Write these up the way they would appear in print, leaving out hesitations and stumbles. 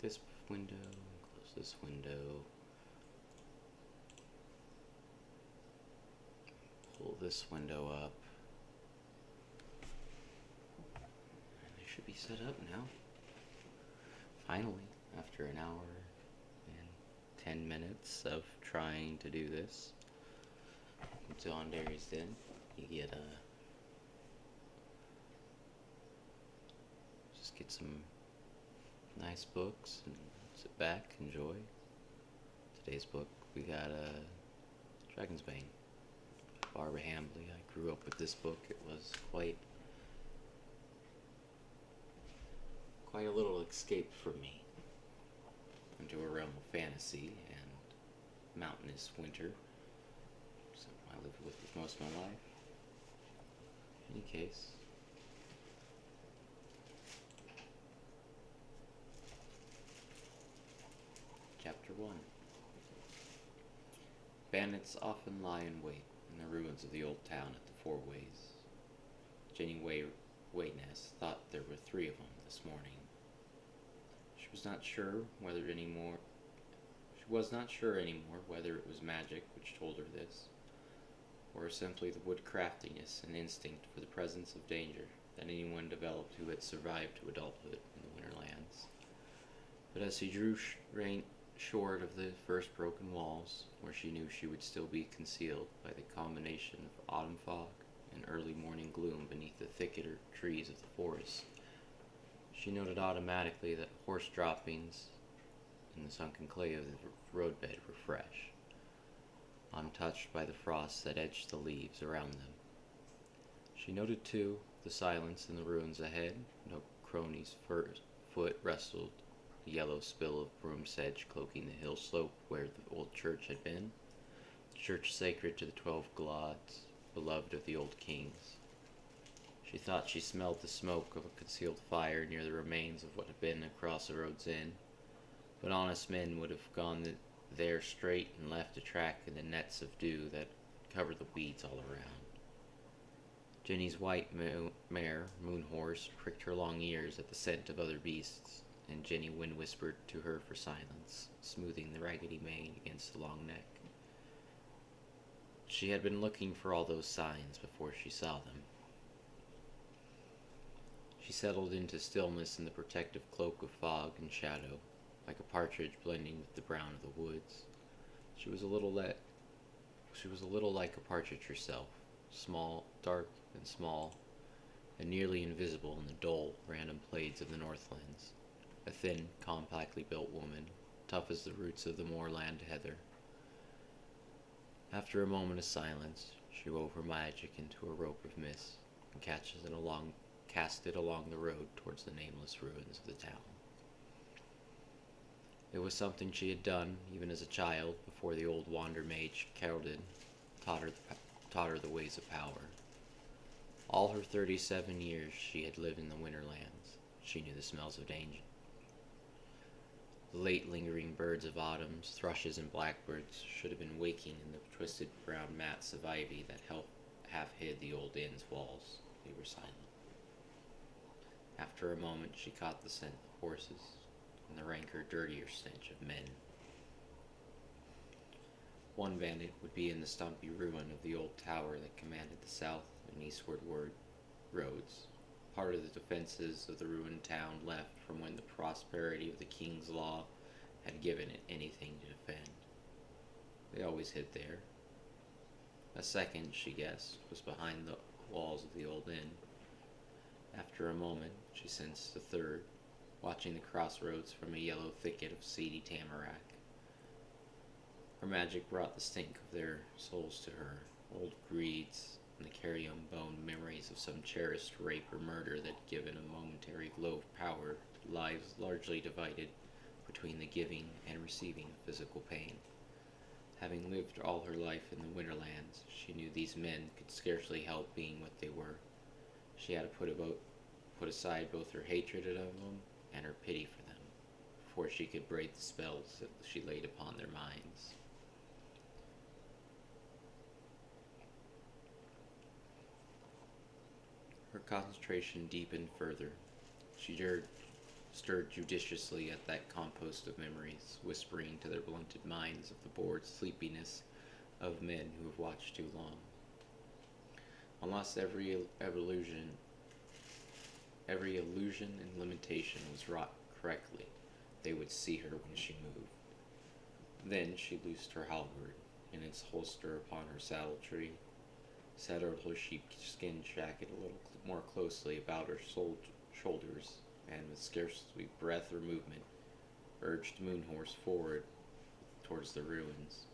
this window, close this window, pull this window up. And it should be set up now. Finally, after an hour and 10 minutes of trying to do this. To Andere's Den, you get just get some nice books and sit back, enjoy. Today's book we got Dragonsbane by Barbara Hambly. I grew up with this book. It was quite a little escape for me into a realm of fantasy and mountainous winter. Something I lived with most of my life. In any case, Chapter 1. Bandits often lie in wait in the ruins of the old town at the Four Ways. Jenny Wayness thought there were 3 of them this morning. She was not sure anymore whether it was magic which told her this, or simply the woodcraftiness and instinct for the presence of danger that anyone developed who had survived to adulthood in the Winterlands. But as she drew short of the first broken walls, where she knew she would still be concealed by the combination of autumn fog and early morning gloom beneath the thicker trees of the forest, she noted automatically that horse droppings in the sunken clay of the roadbed were fresh, untouched by the frost that edged the leaves around them. She noted, too, the silence in the ruins ahead. No crony's foot rustled the yellow spill of broom sedge cloaking the hill slope where the old church had been, the church sacred to the 12 gods, beloved of the old kings. She thought she smelled the smoke of a concealed fire near the remains of what had been a Crossroads Inn, but honest men would have gone there straight and left a track in the nets of dew that covered the weeds all around. Jenny's white mare, Moonhorse, pricked her long ears at the scent of other beasts, and Jenny wind whispered to her for silence, smoothing the raggedy mane against the long neck. She had been looking for all those signs before she saw them. She settled into stillness in the protective cloak of fog and shadow, like a partridge blending with the brown of the woods. She was a little like a partridge herself, dark and small, and nearly invisible in the dull, random plains of the Northlands. A thin, compactly built woman, tough as the roots of the moorland heather. After a moment of silence, she wove her magic into a rope of mist and cast it along the road towards the nameless ruins of the town. It was something she had done, even as a child, before the old wander mage Caroline taught her the ways of power. All her 37 years she had lived in the Winterlands. She knew the smells of danger. The late lingering birds of autumn, thrushes and blackbirds, should have been waking in the twisted brown mats of ivy that half hid the old inn's walls. They were silent. After a moment she caught the scent of horses and the ranker, dirtier stench of men. One bandit would be in the stumpy ruin of the old tower that commanded the south and eastward roads, part of the defenses of the ruined town left from when the prosperity of the king's law had given it anything to defend. They always hid there. A second, she guessed, was behind the walls of the old inn. After a moment, she sensed a third, watching the crossroads from a yellow thicket of seedy tamarack. Her magic brought the stink of their souls to her, old greeds, and the carrion-bone memories of some cherished rape or murder that had given a momentary glow of power to lives largely divided between the giving and receiving of physical pain. Having lived all her life in the Winterlands, she knew these men could scarcely help being what they were. She had to put aside both her hatred of them and her pity for them, before she could break the spells that she laid upon their minds. Her concentration deepened further. She stirred judiciously at that compost of memories, whispering to their blunted minds of the bored sleepiness of men who have watched too long. Unless every illusion and limitation was wrought correctly, they would see her when she moved. Then she loosed her halberd in its holster upon her saddle tree, settled her sheepskin jacket a little more closely about her shoulders, and with scarcely breath or movement, urged Moonhorse forward towards the ruins.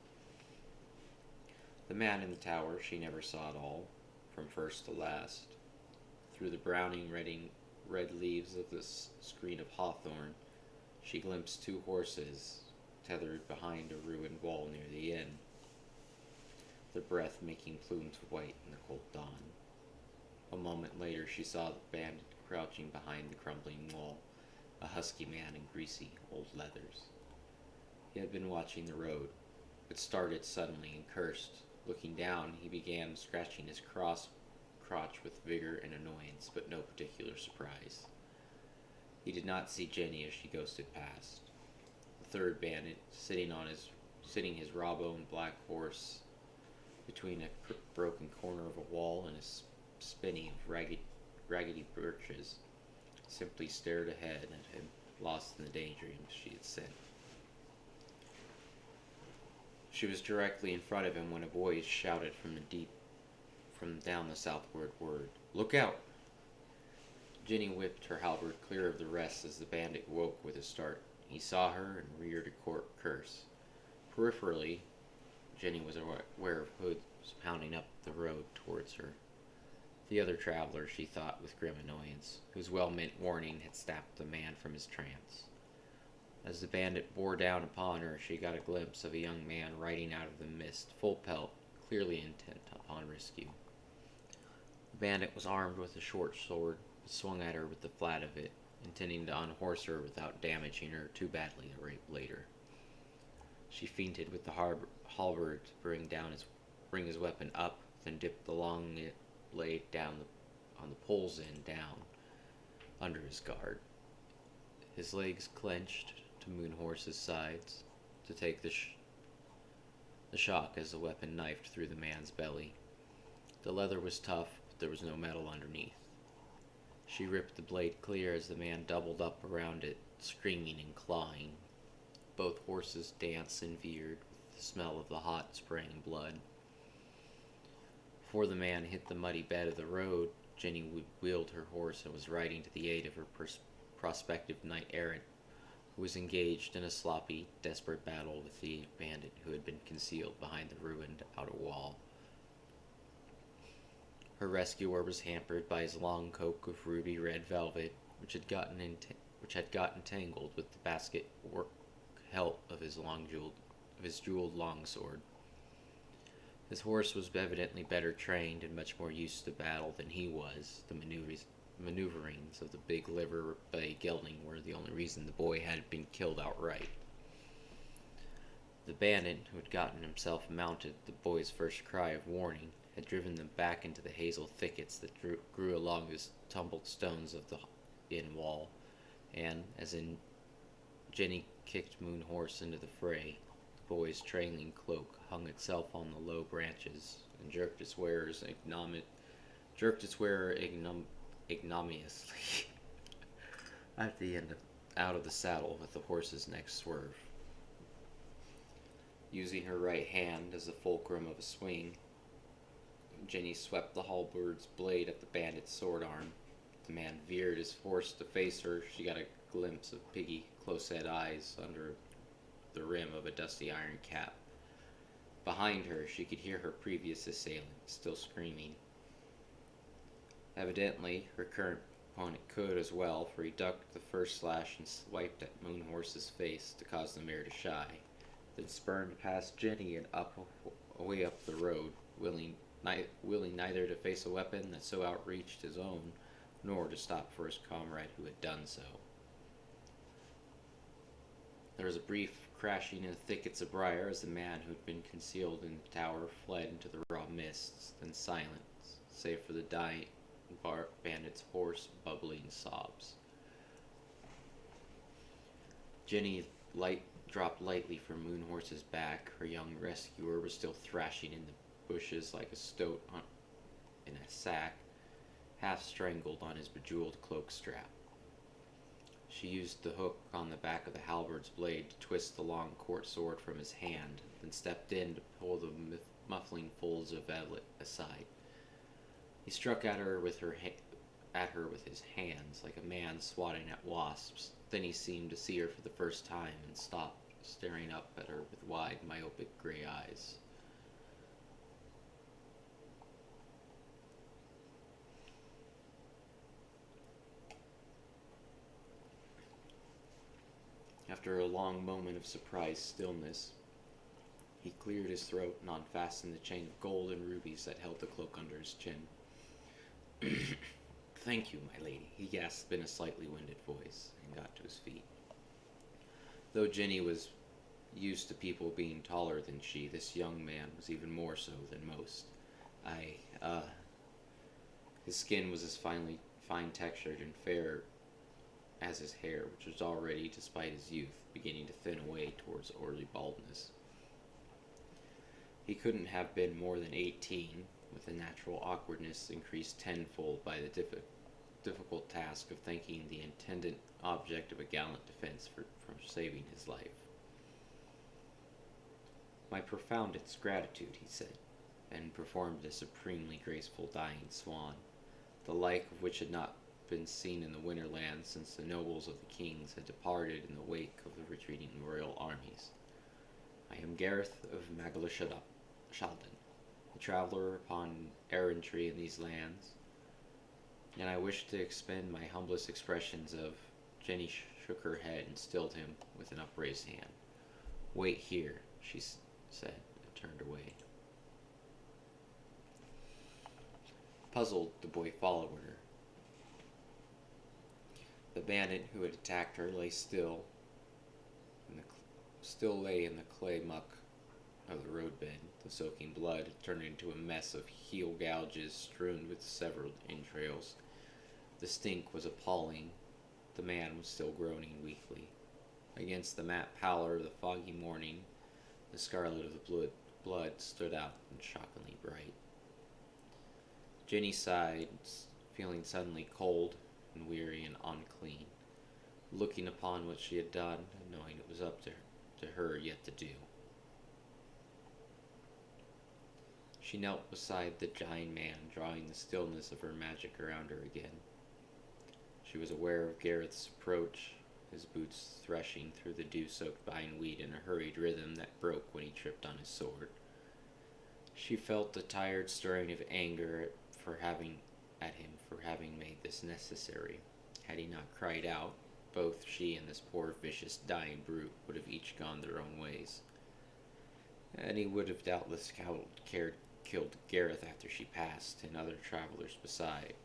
The man in the tower she never saw at all, from first to last. Through the browning red leaves of this screen of hawthorn, she glimpsed two horses tethered behind a ruined wall near the inn, their breath making plumes white in the cold dawn. A moment later she saw the bandit crouching behind the crumbling wall, a husky man in greasy old leathers. He had been watching the road, but started suddenly and cursed. Looking down, he began scratching his crotch with vigor and annoyance, but no particular surprise. He did not see Jenny as she ghosted past. The third bandit, sitting his raw-boned black horse between a broken corner of a wall and a spinney of raggedy birches, simply stared ahead at him, lost in the daydreams she had sent. She was directly in front of him when a voice shouted from down the southward word, "Look out!" Jenny whipped her halberd clear of the rest as the bandit woke with a start. He saw her and reared a curse. Peripherally, Jenny was aware of hooves pounding up the road towards her. The other traveler, she thought with grim annoyance, whose well-meant warning had snapped the man from his trance. As the bandit bore down upon her, she got a glimpse of a young man riding out of the mist, full pelt, clearly intent upon rescue. The bandit was armed with a short sword, but swung at her with the flat of it, intending to unhorse her without damaging her too badly later. She feinted with the halberd to bring his weapon up, then dipped the long blade down on the pole's end down under his guard. His legs clenched to Moonhorse's sides to take the shock as the weapon knifed through the man's belly. The leather was tough, but there was no metal underneath. She ripped the blade clear as the man doubled up around it, screaming and clawing. Both horses danced and veered with the smell of the hot, spraying blood. Before the man hit the muddy bed of the road, Jenny wheeled her horse and was riding to the aid of her prospective knight-errant, who was engaged in a sloppy, desperate battle with the bandit who had been concealed behind the ruined outer wall. Her rescuer was hampered by his long coat of ruby red velvet, which had gotten tangled with the basket work hilt of his jeweled longsword. His horse was evidently better trained and much more used to battle than he was. The maneuverings of the big liver bay gelding were the only reason the boy had been killed outright. The bandit, who had gotten himself mounted the boy's first cry of warning, had driven them back into the hazel thickets that grew along the tumbled stones of the inn wall, and, as Jenny kicked Moonhorse into the fray, the boy's trailing cloak hung itself on the low branches and jerked its wearer ignominiously out of the saddle with the horse's neck swerve. Using her right hand as the fulcrum of a swing, Jenny swept the halberd's blade at the bandit's sword arm. The man veered his horse to face her. She got a glimpse of piggy, close-set eyes under the rim of a dusty iron cap. Behind her, she could hear her previous assailant, still screaming. Evidently, her current opponent could as well, for he ducked the first slash and swiped at Moonhorse's face to cause the mare to shy, then spurned past Jenny and away up the road, willing neither to face a weapon that so outreached his own, nor to stop for his comrade who had done so. There was a brief crashing in the thickets of briar as the man who had been concealed in the tower fled into the raw mists, then silence, save for the dying bandit's hoarse, bubbling sobs. Jenny dropped lightly from Moonhorse's back. Her young rescuer was still thrashing in the bushes like a stoat in a sack, half strangled on his bejeweled cloak strap. She used the hook on the back of the halberd's blade to twist the long court sword from his hand, then stepped in to pull the muffling folds of velvet aside. He struck at her with his hands, like a man swatting at wasps. Then he seemed to see her for the first time and stopped, staring up at her with wide, myopic gray eyes. After a long moment of surprised stillness, he cleared his throat and unfastened the chain of gold and rubies that held the cloak under his chin. "Thank you, my lady," he gasped in a slightly winded voice, and got to his feet. Though Jenny was used to people being taller than she, this young man was even more so than most. His skin was as fine-textured and fair as his hair, which was already, despite his youth, beginning to thin away towards early baldness. He couldn't have been more than 18, with a natural awkwardness increased tenfold by the difficult task of thanking the intended object of a gallant defense for saving his life. "My profoundest gratitude," he said, and performed a supremely graceful dying swan, the like of which had not been seen in the Winterland since the nobles of the kings had departed in the wake of the retreating royal armies. "I am Gareth of Magalashalden, a traveler upon errantry in these lands, and I wish to expend my humblest expressions of—" Jenny shook her head and stilled him with an upraised hand. "Wait here," she said, and turned away. Puzzled, the boy followed her. The bandit who had attacked her lay lay in the clay muck of the roadbed. The soaking blood had turned into a mess of heel gouges strewn with severed entrails. The stink was appalling. The man was still groaning weakly. Against the matte pallor of the foggy morning, the scarlet of the blood stood out and shockingly bright. Jenny sighed, feeling suddenly cold and weary and unclean, looking upon what she had done and knowing it was up to her yet to do. She knelt beside the giant man, drawing the stillness of her magic around her again. She was aware of Gareth's approach, his boots threshing through the dew-soaked bindweed in a hurried rhythm that broke when he tripped on his sword. She felt the tired stirring of anger at him for having made this necessary. Had he not cried out, both she and this poor vicious dying brute would have each gone their own ways. And he would have doubtless killed Gareth after she passed, and other travelers beside.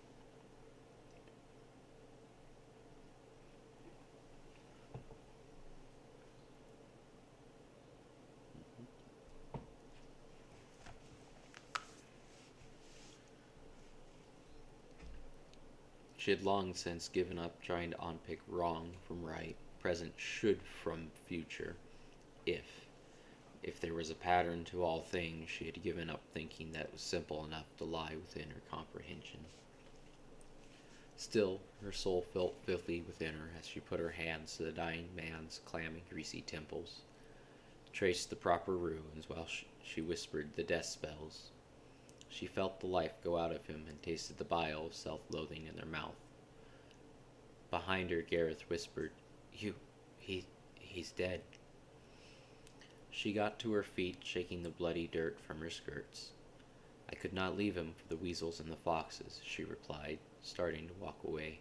She had long since given up trying to unpick wrong from right, present should from future. If there was a pattern to all things, she had given up thinking that it was simple enough to lie within her comprehension. Still, her soul felt filthy within her as she put her hands to the dying man's clammy, greasy temples, traced the proper runes while she whispered the death spells. She felt the life go out of him and tasted the bile of self-loathing in their mouth. Behind her, Gareth whispered, He's dead." She got to her feet, shaking the bloody dirt from her skirts. "I could not leave him for the weasels and the foxes," she replied, starting to walk away.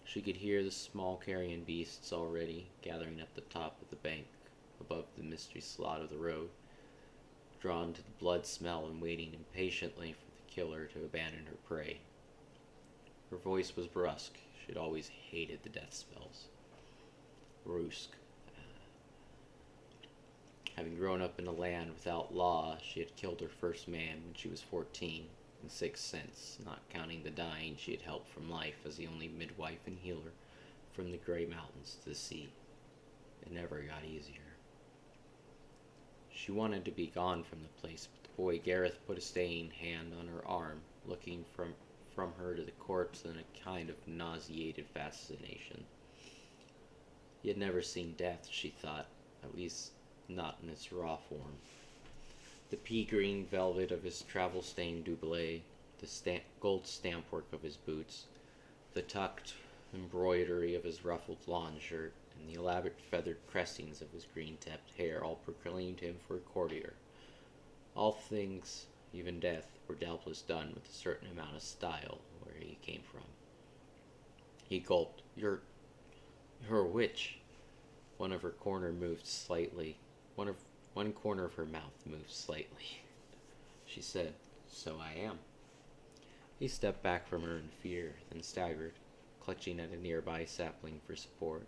She could hear the small carrion beasts already gathering at the top of the bank above the misty slot of the road, drawn to the blood smell and waiting impatiently for the killer to abandon her prey. Her voice was brusque. She had always hated the death spells. Brusque. Having grown up in a land without law, she had killed her first man when she was 14, and 6 since, not counting the dying she had helped from life as the only midwife and healer from the gray mountains to the sea. It never got easier. She wanted to be gone from the place, but the boy Gareth put a staying hand on her arm, looking from her to the corpse in a kind of nauseated fascination. He had never seen death, she thought, at least not in its raw form. The pea-green velvet of his travel-stained doublet, the gold stamp-work of his boots, the tucked embroidery of his ruffled lawn shirt, and the elaborate feathered crestings of his green-tipped hair all proclaimed him for a courtier. All things, even death, were doubtless done with a certain amount of style where he came from. He gulped. You're a witch. One corner of her mouth moved slightly. She said, So I am. He stepped back from her in fear, then staggered, clutching at a nearby sapling for support.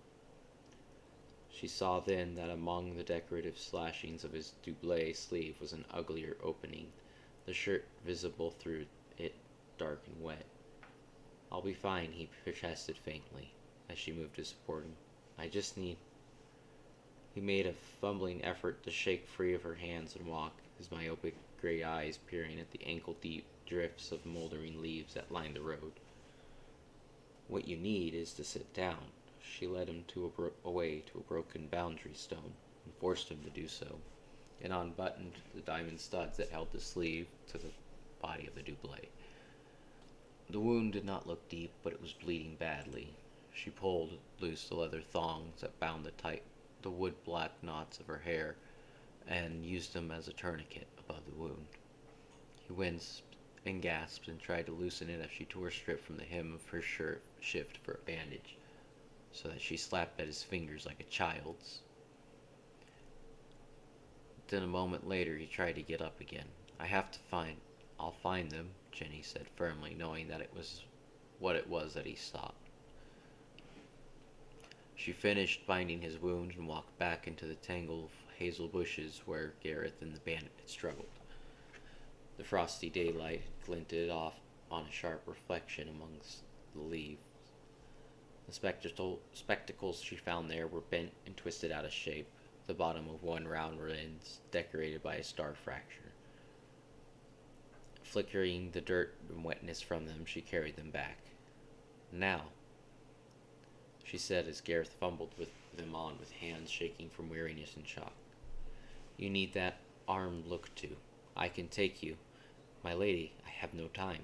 She saw then that among the decorative slashings of his doublet sleeve was an uglier opening, the shirt visible through it dark and wet. I'll be fine, he protested faintly, as she moved to support him. I just need... He made a fumbling effort to shake free of her hands and walk, his myopic gray eyes peering at the ankle-deep drifts of moldering leaves that lined the road. What you need is to sit down. She led him away to a broken boundary stone, and forced him to do so, and unbuttoned the diamond studs that held the sleeve to the body of the doublet. The wound did not look deep, but it was bleeding badly. She pulled loose the leather thongs that bound the wood-black knots of her hair, and used them as a tourniquet above the wound. He winced and gasped and tried to loosen it as she tore a strip from the hem of her shift for a bandage, so that she slapped at his fingers like a child's. Then a moment later he tried to get up again. I'll find them, Jenny said firmly, knowing that it was what it was that he sought. She finished binding his wound and walked back into the tangle of hazel bushes where Gareth and the bandit had struggled. The frosty daylight had glinted off on a sharp reflection amongst the leaves. The spectacles she found there were bent and twisted out of shape, the bottom of one round lens decorated by a star fracture. Flickering the dirt and wetness from them, she carried them back. Now, she said as Gareth fumbled them on with hands shaking from weariness and shock. You need that arm looked to. I can take you. My lady, I have no time.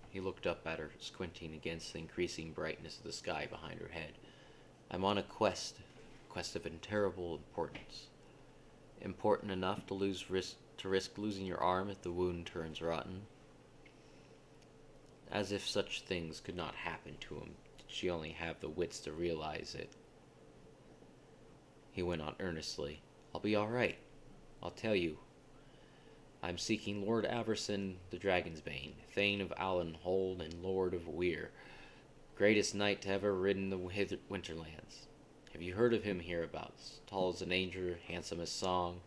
He looked up at her, squinting against the increasing brightness of the sky behind her head. I'm on a quest of terrible importance. Important enough to risk losing your arm if the wound turns rotten. As if such things could not happen to him, did she only have the wits to realize it. He went on earnestly. I'll be all right. I'll tell you. I'm seeking Lord Averson the Dragonsbane, Thane of Alan-Hold and Lord of Weir, greatest knight to ever ridden the Winterlands. Have you heard of him hereabouts? Tall as an angel, handsome as song.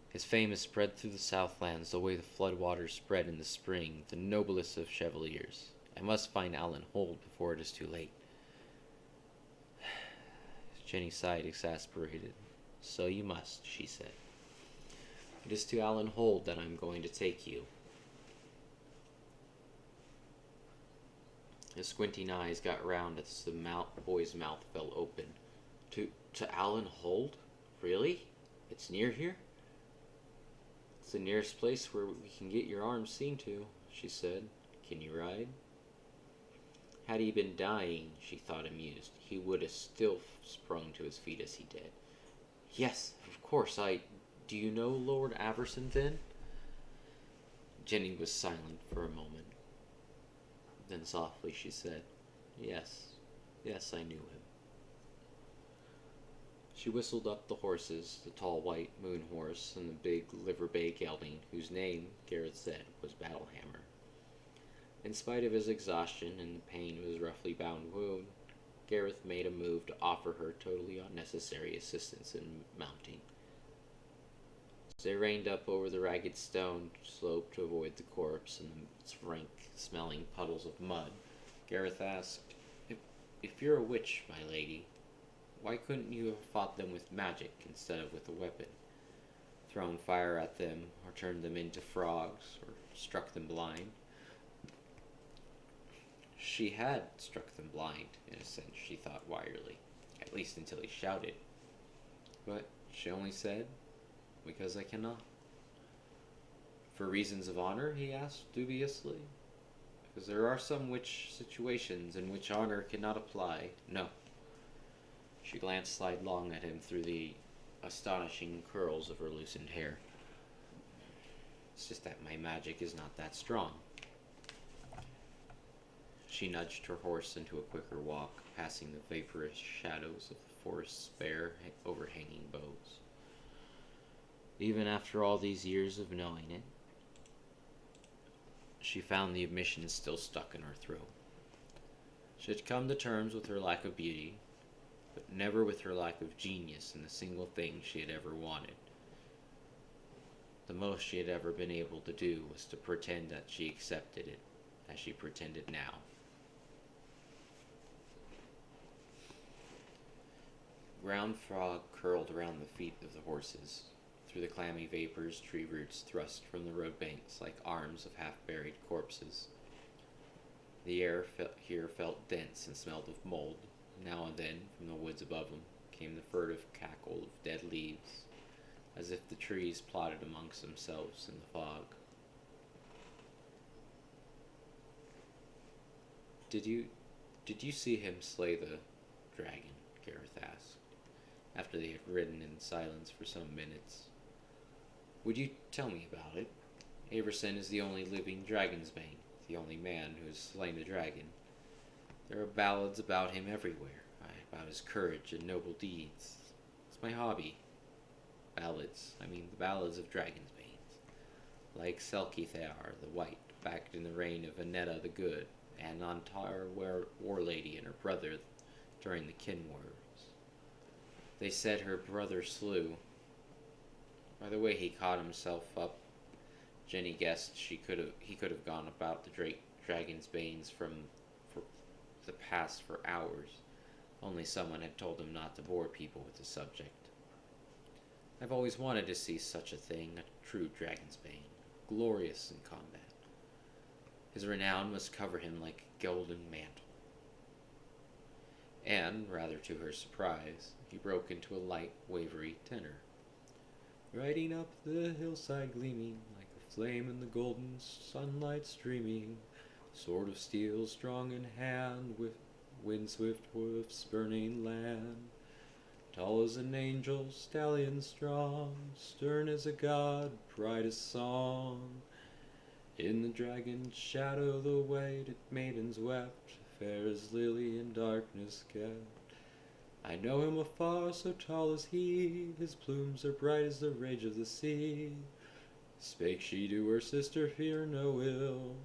His fame is spread through the Southlands the way the floodwaters spread in the spring, the noblest of chevaliers. I must find Alan-Hold before it is too late. Jenny sighed, exasperated. So you must, she said. It is to Alan-Hold that I'm going to take you. His squinting eyes got round as the boy's mouth fell open. To Alan-Hold? Really? It's near here? It's the nearest place where we can get your arm seen to, she said. Can you ride? Had he been dying, she thought amused, he would have still sprung to his feet as he did. Yes, of course, Do you know Lord Averson, then? Jenny was silent for a moment. Then softly she said, Yes, I knew him. She whistled up the horses, the tall white moon horse and the big liver bay gelding, whose name, Gareth said, was Battlehammer. In spite of his exhaustion and the pain of his roughly bound wound, Gareth made a move to offer her totally unnecessary assistance in mounting. As they reined up over the ragged stone slope to avoid the corpse and its rank-smelling puddles of mud, Gareth asked, If you're a witch, my lady, Why couldn't you have fought them with magic instead of with a weapon? Thrown fire at them, or turned them into frogs, or struck them blind? She had struck them blind, in a sense, she thought wryly, at least until he shouted. But she only said, "Because I cannot." For reasons of honor, he asked dubiously. Because there are some situations in which honor cannot apply. No. She glanced sidelong at him through the astonishing curls of her loosened hair. It's just that my magic is not that strong. She nudged her horse into a quicker walk, passing the vaporous shadows of the forest's bare, overhanging boughs. Even after all these years of knowing it, she found the admission still stuck in her throat. She had come to terms with her lack of beauty, but never with her lack of genius in the single thing she had ever wanted. The most she had ever been able to do was to pretend that she accepted it, as she pretended now. Ground fog curled around the feet of the horses. Through the clammy vapors, tree roots thrust from the road banks like arms of half-buried corpses. The air here felt dense and smelled of mold. Now and then, from the woods above them, came the furtive cackle of dead leaves, as if the trees plotted amongst themselves in the fog. Did you see him slay the dragon?" Gareth asked, after they had ridden in silence for some minutes. "Would you tell me about it? Averson is the only living Dragonsbane, the only man who has slain a dragon. There are ballads about him everywhere, about his courage and noble deeds. It's my hobby. Ballads, the ballads of Dragonsbanes. Like Selkithar the White, back in the reign of Annetta the Good, and Antar War Lady and her brother during the Kin Wars. They said her brother slew. By the way he caught himself up, Jenny guessed he could have gone about the Dragonsbanes for the past for hours. Only someone had told him not to bore people with the subject. I've always wanted to see such a thing, a true Dragonsbane, glorious in combat. His renown must cover him like a golden mantle." And, rather to her surprise, he broke into a light, wavery tenor. "Riding up the hillside gleaming, like a flame in the golden sunlight streaming, sword of steel strong in hand, with wind-swift hoofs burning land. Tall as an angel, stallion strong, stern as a god, bright as song. In the dragon's shadow the white maidens wept, fair as lily in darkness kept. I know him afar, so tall is he, his plumes are bright as the rage of the sea. Spake she to her sister, fear no ill."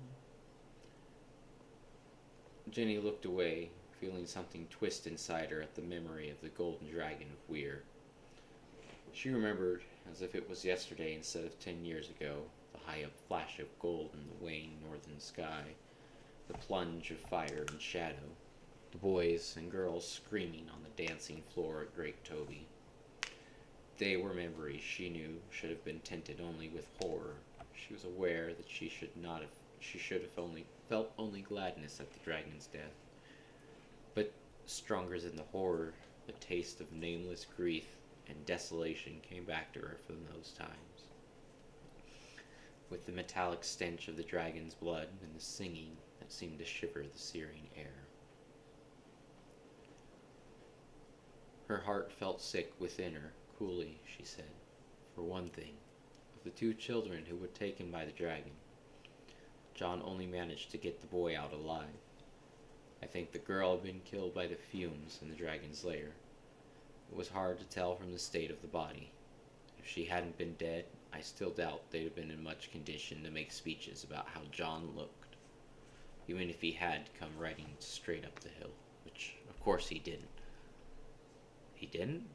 Jenny looked away, feeling something twist inside her at the memory of the golden dragon of Weir. She remembered, as if it was yesterday instead of 10 years ago, the high-up flash of gold in the wan northern sky, the plunge of fire and shadow, the boys and girls screaming on the dancing floor at Great Toby. They were memories she knew should have been tinted only with horror. She was aware that she should have only felt gladness at the dragon's death. But stronger than the horror, the taste of nameless grief and desolation came back to her from those times, with the metallic stench of the dragon's blood and the singing that seemed to shiver the searing air. Her heart felt sick within her. Coolly, she said, "For one thing, of the 2 children who were taken by the dragon, John only managed to get the boy out alive. I think the girl had been killed by the fumes in the dragon's lair. It was hard to tell from the state of the body. If she hadn't been dead, I still doubt they'd have been in much condition to make speeches about how John looked, even if he had come riding straight up the hill, which, of course, he didn't." He didn't?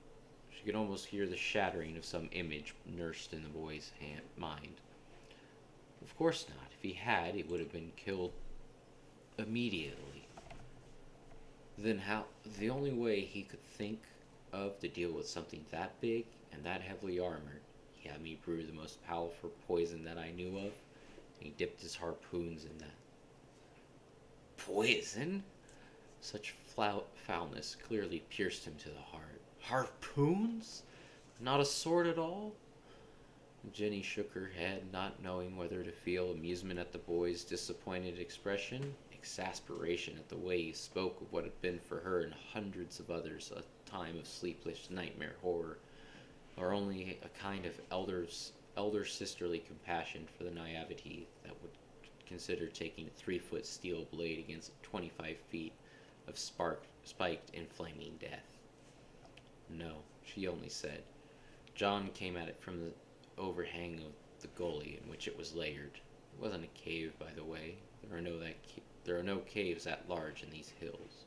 She could almost hear the shattering of some image nursed in the boy's mind. Of course not. If he had, he would have been killed immediately. Then how? The only way he could think of to deal with something that big and that heavily armored. He had me brew the most powerful poison that I knew of, and he dipped his harpoons in that. Poison? Such foulness clearly pierced him to the heart. Harpoons? Not a sword at all? Jenny shook her head, not knowing whether to feel amusement at the boy's disappointed expression, exasperation at the way he spoke of what had been for her and hundreds of others a time of sleepless nightmare horror, or only a kind of elder sisterly compassion for the naivety that would consider taking a 3-foot steel blade against 25 feet of spiked and flaming death. No, she only said. John came at it from the overhang of the gully in which it was layered. It wasn't a cave, by the way. There are no caves at large in these hills.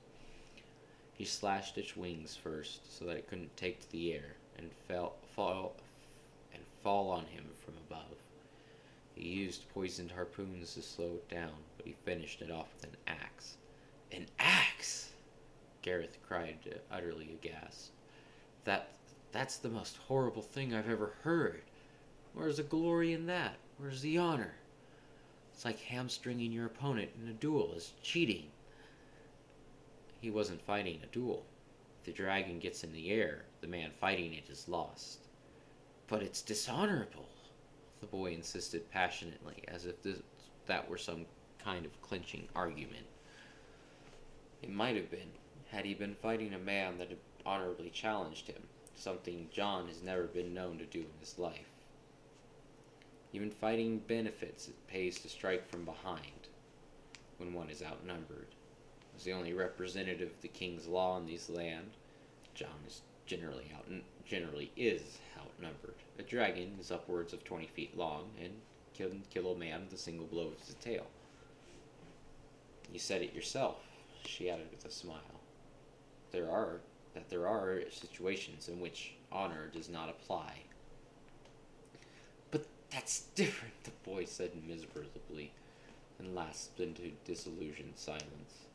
He slashed its wings first, so that it couldn't take to the air and fall on him from above. He used poisoned harpoons to slow it down, but he finished it off with an axe. An axe! Gareth cried, utterly aghast. That's the most horrible thing I've ever heard. Where's the glory in that? Where's the honor? It's like hamstringing your opponent in a duel is cheating. He wasn't fighting a duel. If the dragon gets in the air, the man fighting it is lost. But it's dishonorable, the boy insisted passionately, as if that were some kind of clinching argument. It might have been, had he been fighting a man that had honorably challenged him, something John has never been known to do in his life. Even fighting benefits, it pays to strike from behind when one is outnumbered. As the only representative of the king's law in these land, John is generally outnumbered. A dragon is upwards of 20 feet long and can kill a man with a single blow of his tail. You said it yourself, she added with a smile. There are situations in which honor does not apply. But that's different, the boy said miserably, and lapsed into disillusioned silence.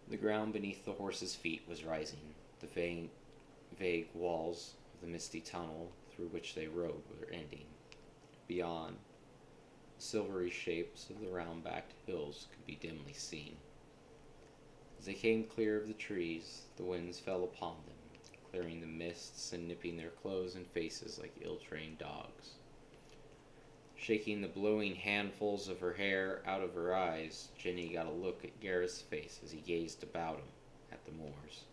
The ground beneath the horse's feet was rising. The vague walls of the misty tunnel through which they rode were ending. Beyond, the silvery shapes of the round-backed hills could be dimly seen. As they came clear of the trees, the winds fell upon them, clearing the mists and nipping their clothes and faces like ill-trained dogs. Shaking the blowing handfuls of her hair out of her eyes, Jenny got a look at Gareth's face as he gazed about him at the moors.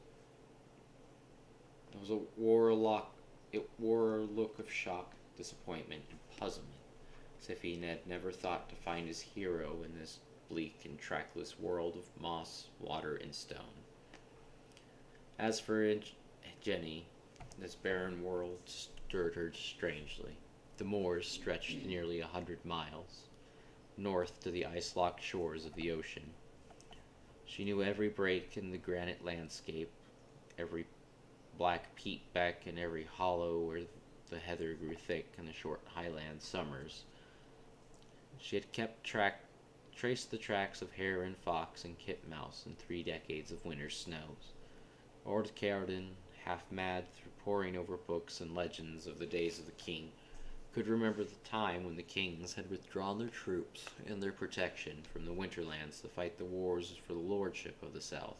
It wore a look of shock, disappointment, and puzzlement, as if he had never thought to find his hero in this bleak and trackless world of moss, water, and stone. As for Jenny, this barren world stirred her strangely. The moors stretched nearly 100 miles, north to the ice-locked shores of the ocean. She knew every break in the granite landscape, every black peat beck, and every hollow where the heather grew thick in the short highland summers. She had traced the tracks of hare and fox and titmouse in 3 decades of winter snows. Lord Caerden, half mad through poring over books and legends of the days of the king, could remember the time when the kings had withdrawn their troops and their protection from the winterlands to fight the wars for the lordship of the south.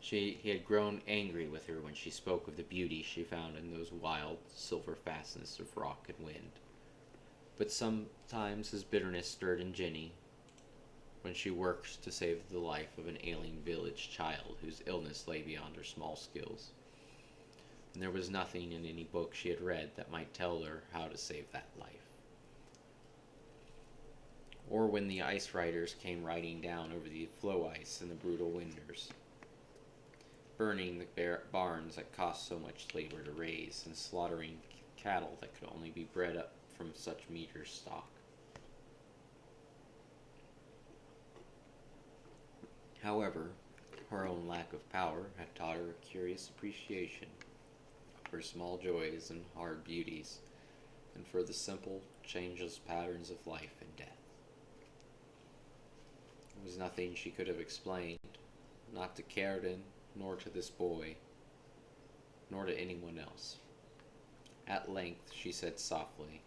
He had grown angry with her when she spoke of the beauty she found in those wild silver fastnesses of rock and wind. But sometimes his bitterness stirred in Jenny when she worked to save the life of an ailing village child whose illness lay beyond her small skills. And there was nothing in any book she had read that might tell her how to save that life. Or when the ice riders came riding down over the floe ice in the brutal winters, burning the barns that cost so much labor to raise, and slaughtering cattle that could only be bred up from such meager stock. However, her own lack of power had taught her a curious appreciation for small joys and hard beauties, and for the simple, changeless patterns of life and death. It was nothing she could have explained, not to Carradine, nor to this boy, nor to anyone else. At length she said softly,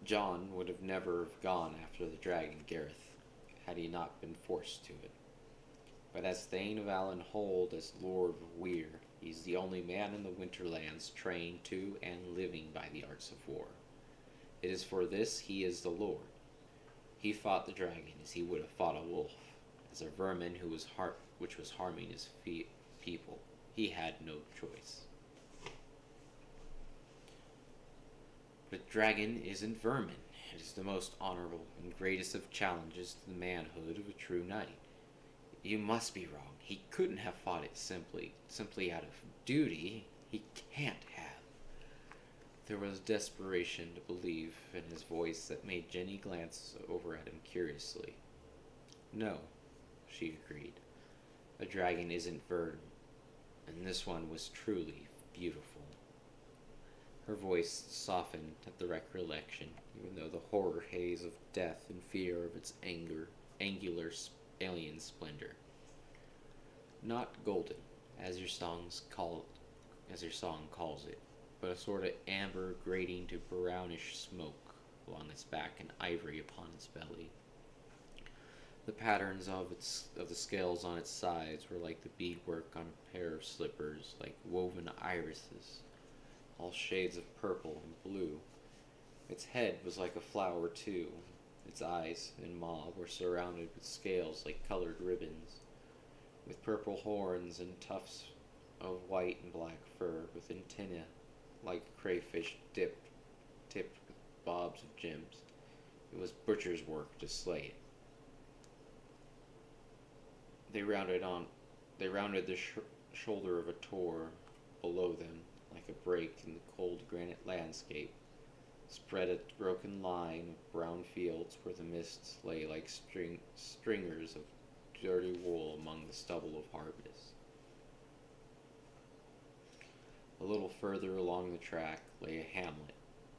John would have never have gone after the dragon Gareth, had he not been forced to it. But as Thane of Alan Hold as Lord of Weir, he is the only man in the Winterlands trained to and living by the arts of war. It is for this he is the Lord. He fought the dragon as he would have fought a wolf, as a vermin which was harming his people. He had no choice. But dragon isn't vermin. It is the most honorable and greatest of challenges to the manhood of a true knight. You must be wrong. He couldn't have fought it simply out of duty. He can't have. There was desperation to believe in his voice that made Jenny glance over at him curiously. No, she agreed. A dragon isn't vermin, and this one was truly beautiful. Her voice softened at the recollection, even though the horror haze of death and fear of its angular alien splendor. Not golden, as your song calls it, but a sort of amber grating to brownish smoke along its back and ivory upon its belly. The patterns of the scales on its sides were like the beadwork on a pair of slippers, like woven irises, all shades of purple and blue. Its head was like a flower too. Its eyes and maw were surrounded with scales like colored ribbons, with purple horns and tufts of white and black fur, with antennae like crayfish tipped with bobs of gems. It was butcher's work to slay it. They rounded the shoulder of a tor below them, like a break in the cold granite landscape, spread a broken line of brown fields where the mists lay like stringers of dirty wool among the stubble of harvest. A little further along the track lay a hamlet,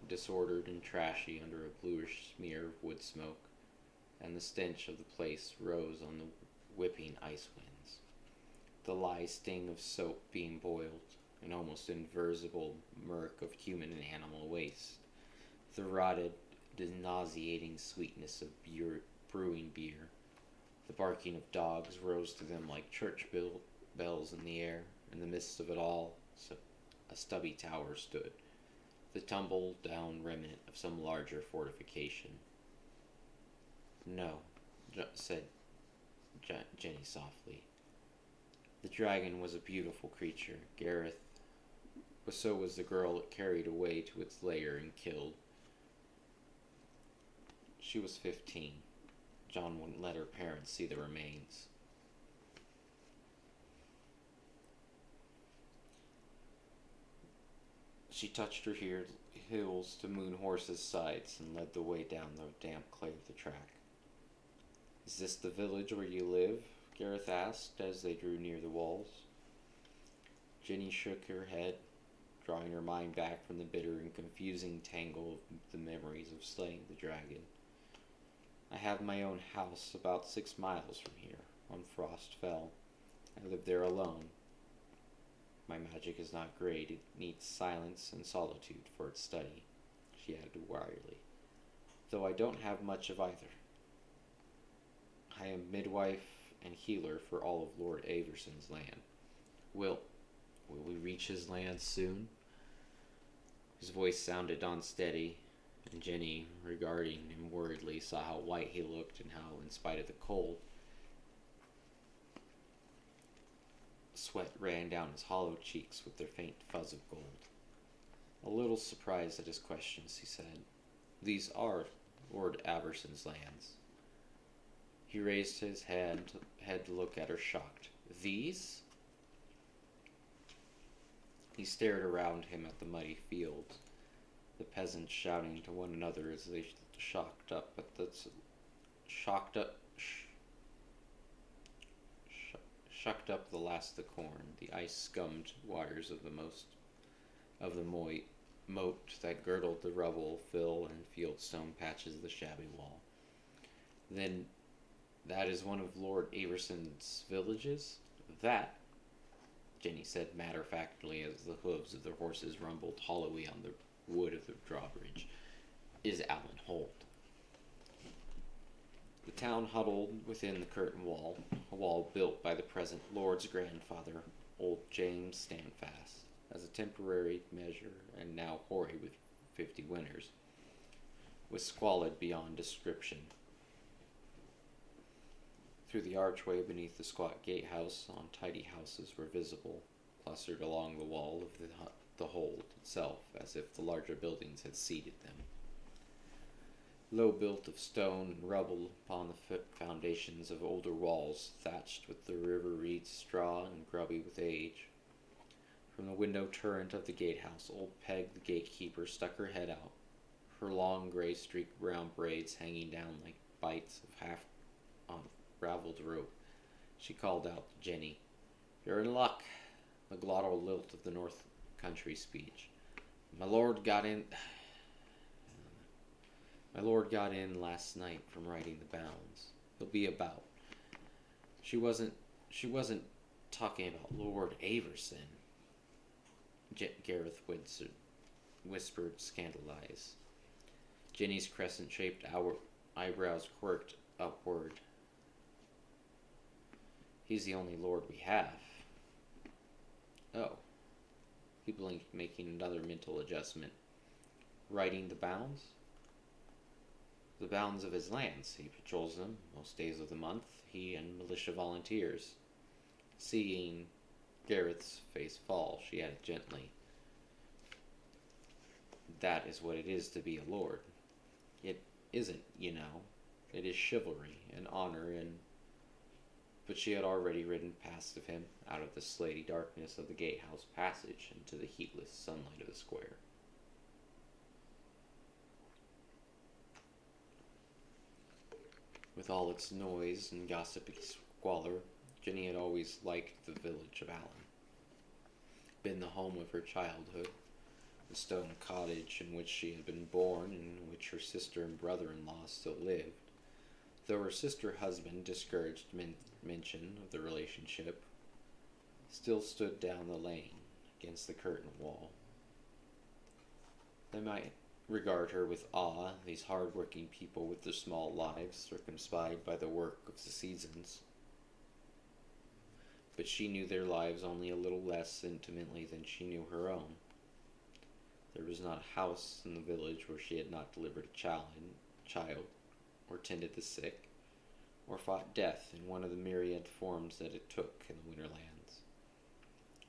disordered and trashy under a bluish smear of wood smoke, and the stench of the place rose on the whipping ice winds. The lye sting of soap being boiled, an almost invisible murk of human and animal waste, the rotted, nauseating sweetness of brewing beer. The barking of dogs rose to them like church bells in the air. In the midst of it all, a stubby tower stood, the tumbled-down remnant of some larger fortification. No, said Jenny softly. The dragon was a beautiful creature, Gareth, but so was the girl it carried away to its lair and killed. She was 15. John wouldn't let her parents see the remains. She touched her heels to Moon Horse's sides and led the way down the damp clay of the track. Is this the village where you live? Gareth asked as they drew near the walls. Jenny shook her head, drawing her mind back from the bitter and confusing tangle of the memories of slaying the dragon. I have my own house about 6 miles from here, on Frost Fell. I live there alone. My magic is not great. It needs silence and solitude for its study, she added wearily, though I don't have much of either. I am midwife and healer for all of Lord Averson's land. Will we reach his land soon? His voice sounded unsteady, and Jenny, regarding him worriedly, saw how white he looked and how, in spite of the cold, sweat ran down his hollow cheeks with their faint fuzz of gold. A little surprised at his questions, he said, "These are Lord Averson's lands." He raised his head to look at her, shocked. These? He stared around him at the muddy fields, the peasants shouting to one another as they shucked up the last of the corn, the ice-scummed waters of the moat that girdled the rubble, fill, and fieldstone patches of the shabby wall. Then, that is one of Lord Averson's villages? That, Jenny said matter-of-factly as the hooves of the horses rumbled hollowly on the wood of the drawbridge, is Alan Holt. The town huddled within the curtain wall, a wall built by the present Lord's grandfather, old James Standfast, as a temporary measure, and now hoary with 50 winters, was squalid beyond description. Through the archway beneath the squat gatehouse, untidy houses were visible, clustered along the wall of the hold itself, as if the larger buildings had seeded them. Low built of stone and rubble upon the foundations of older walls, thatched with the river reed's straw and grubby with age. From the window turret of the gatehouse, old Peg the gatekeeper stuck her head out, her long gray-streaked brown braids hanging down like bites of half-raveled rope. She called out to Jenny, "You're in luck," the glottal lilt of the North Country speech. My lord got in last night from riding the bounds. He'll be about. She wasn't talking about Lord Averson. Gareth whispered, scandalized. Jenny's crescent-shaped eyebrows quirked upward. He's the only lord we have. Oh. He blinked, making another mental adjustment. Riding the bounds? The bounds of his lands. He patrols them most days of the month, he and militia volunteers. Seeing Gareth's face fall, she added gently, "That is what it is to be a lord. It isn't, you know. It is chivalry and honor and..." But she had already ridden past of him, out of the slaty darkness of the gatehouse passage, into the heatless sunlight of the square. With all its noise and gossipy squalor, Jenny had always liked the village of Allen. Been the home of her childhood, the stone cottage in which she had been born and in which her sister and brother-in-law still lived, though her sister-husband discouraged mention of the relationship, still stood down the lane against the curtain wall. They might regard her with awe, these hard-working people with their small lives circumscribed by the work of the seasons. But she knew their lives only a little less intimately than she knew her own. There was not a house in the village where she had not delivered a child, or tended the sick, or fought death in one of the myriad forms that it took in the winterlands.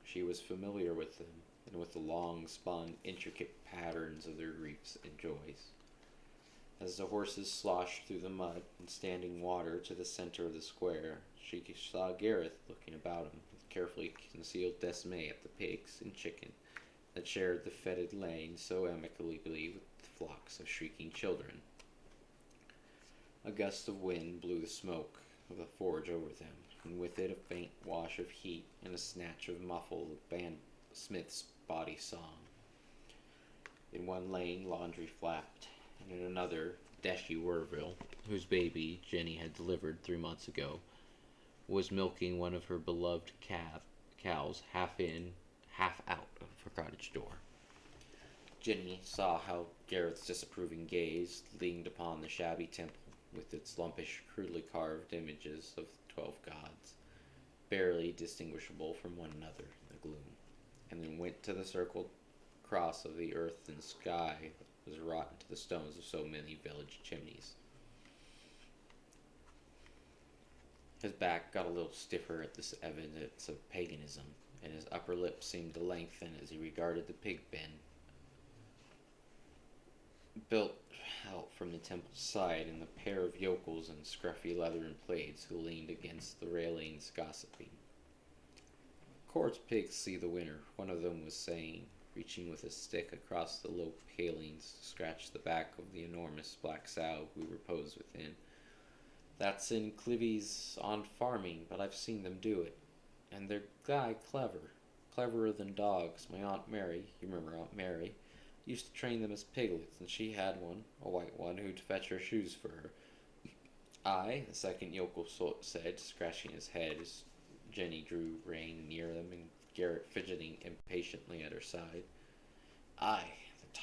She was familiar with them, and with the long-spun, intricate patterns of their griefs and joys. As the horses sloshed through the mud and standing water to the center of the square, she saw Gareth looking about him with carefully concealed dismay at the pigs and chicken that shared the fetid lane so amicably with flocks of shrieking children. A gust of wind blew the smoke of the forge over them, and with it a faint wash of heat and a snatch of muffled Smith's body song. In one lane, laundry flapped, and in another, Deshy Werville, whose baby Jenny had delivered 3 months ago, was milking one of her beloved cows half in, half out of her cottage door. Jenny saw how Gareth's disapproving gaze leaned upon the shabby temple with its lumpish, crudely carved images of 12 gods, barely distinguishable from one another in the gloom, and then went to the circled cross of the earth and sky that was wrought into the stones of so many village chimneys. His back got a little stiffer at this evidence of paganism, and his upper lip seemed to lengthen as he regarded the pig pen built out from the temple's side, and the pair of yokels in scruffy leathern plaids who leaned against the railings gossiping. "Of course pigs see the winter," one of them was saying, reaching with a stick across the low palings to scratch the back of the enormous black sow who reposed within. "That's in Clivy's on farming, but I've seen them do it. And they're clever. Cleverer than dogs. My Aunt Mary, you remember Aunt Mary, used to train them as piglets, and she had one, a white one, who'd fetch her shoes for her." "Aye," the second yokel said, scratching his head, his Jenny drew rein near them, and Garrett fidgeting impatiently at her side. Aye, the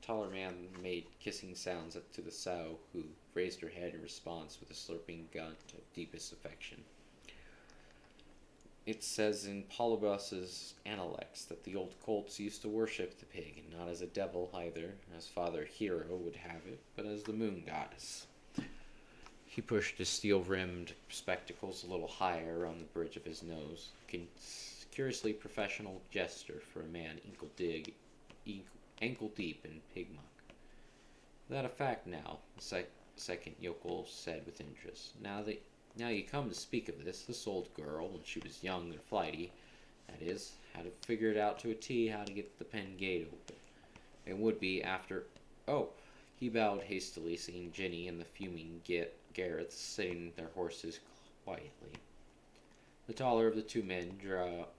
taller man made kissing sounds to the sow, who raised her head in response with a slurping grunt of deepest affection. It says in Polybus's Analects that the old colts used to worship the pig, and not as a devil either, as Father Hero would have it, but as the moon goddess. He pushed his steel-rimmed spectacles a little higher on the bridge of his nose, a curiously professional gesture for a man ankle deep in pig muck. That a fact now, the second yokel said with interest. Now you come to speak of this old girl, when she was young and flighty, that is, had to figure it out to a T how to get the pen gate open. It would be after... Oh, he bowed hastily, seeing Jenny and the fuming Gareth sitting their horses quietly. The taller of the two men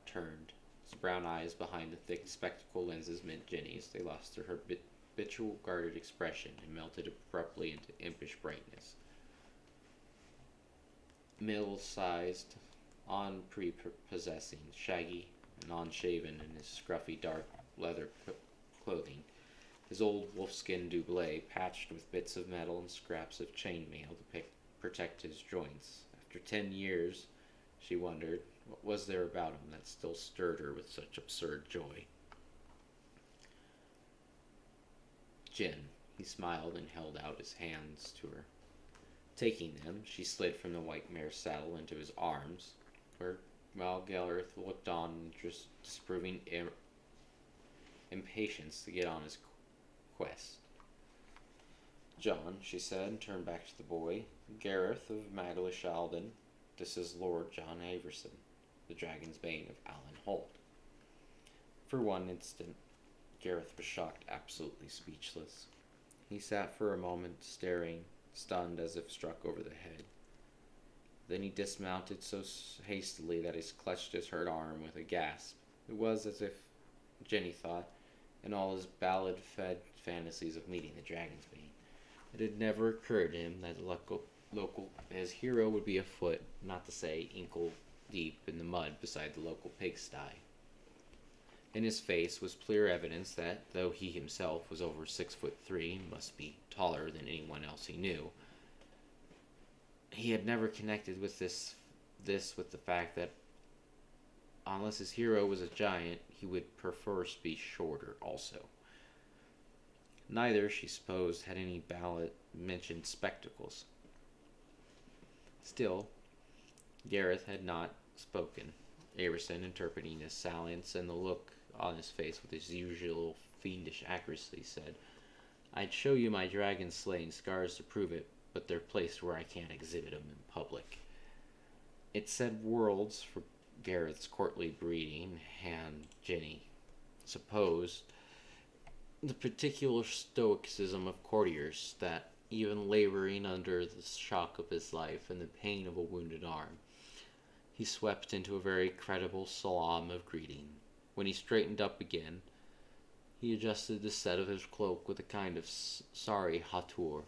turned. His brown eyes behind the thick spectacle lenses met Jenny's. They lost their habitual guarded expression and melted abruptly into impish brightness. Middle-sized, unprepossessing, shaggy, and unshaven in his scruffy dark leather clothing, his old wolfskin doublet patched with bits of metal and scraps of chainmail to protect his joints. After 10 years, she wondered, what was there about him that still stirred her with such absurd joy? Jen, he smiled and held out his hands to her. Taking them, she slid from the white mare's saddle into his arms, while Gareth looked on in disapproving impatience to get on his quest. John, she said, and turned back to the boy. Gareth of Magdalene, this is Lord John Averson, the Dragonsbane of Alan Holt. For one instant, Gareth was shocked, absolutely speechless. He sat for a moment, staring, stunned as if struck over the head. Then he dismounted so hastily that he clutched his hurt arm with a gasp. It was as if, Jenny thought, in all his ballad-fed fantasies of meeting the Dragonsbane, it had never occurred to him that his hero would be afoot, not to say ankle-deep in the mud beside the local pigsty. In his face was clear evidence that, though he himself was over 6'3", must be taller than anyone else he knew, he had never connected with this with the fact that, unless his hero was a giant, he would prefer to be shorter also. Neither, she supposed, had any ballad mentioned spectacles. Still, Gareth had not spoken. Averson, interpreting his silence and the look on his face with his usual fiendish accuracy, said, I'd show you my dragon-slaying scars to prove it, but they're placed where I can't exhibit 'em in public. It said worlds for Gareth's courtly breeding, and Jenny supposed the particular stoicism of courtiers that, even laboring under the shock of his life and the pain of a wounded arm, he swept into a very credible salaam of greeting. When he straightened up again, he adjusted the set of his cloak with a kind of sorry hauteur,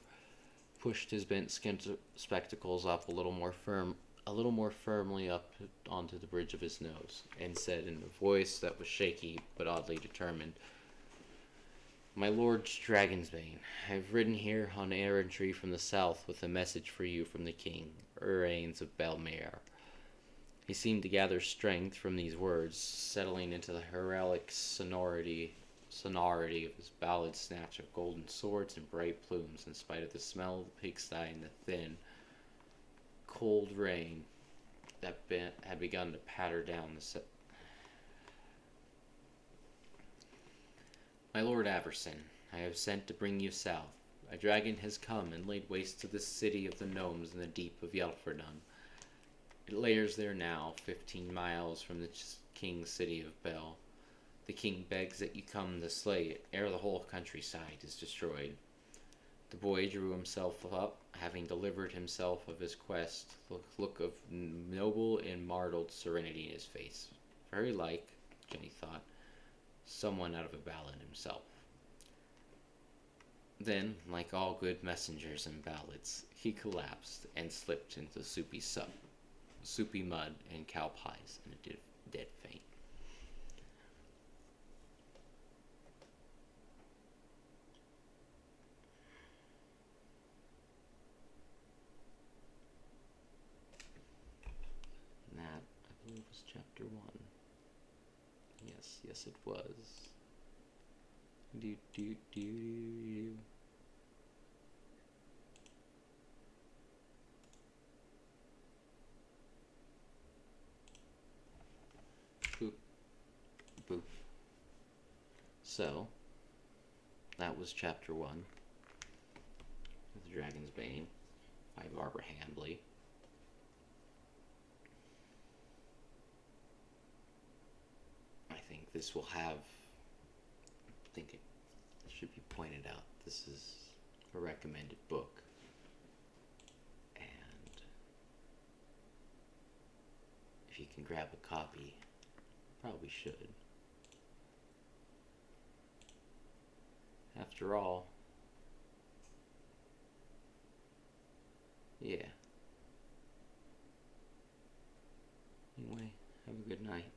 pushed his bent spectacles up a little more firmly up onto the bridge of his nose, and said in a voice that was shaky but oddly determined, My Lord Dragonsbane, I have ridden here on errantry from the south with a message for you from the king, Uranes of Belmare. He seemed to gather strength from these words, settling into the heraldic sonority of his ballad snatch of golden swords and bright plumes, in spite of the smell of the pigsty and the thin, cold rain that had begun to patter down the My Lord Averson, I have sent to bring you south. A dragon has come and laid waste to the city of the gnomes in the deep of Yelferdun. It lairs there now, 15 miles from the king's city of Bel. The king begs that you come to slay it, ere the whole countryside is destroyed. The boy drew himself up, having delivered himself of his quest, the look of noble and martled serenity in his face. Very like, Jenny thought, someone out of a ballad himself. Then, like all good messengers and ballads, he collapsed and slipped into soupy soupy mud, and cow pies in a dead faint. And that, I believe, was chapter 1. Yes, it was. Do do do do. Boop. Boop. So, that was chapter 1 of the Dragonsbane by Barbara Hambly. I think this will have, I think it should be pointed out, this is a recommended book. And if you can grab a copy, probably should. After all, yeah. Anyway, have a good night.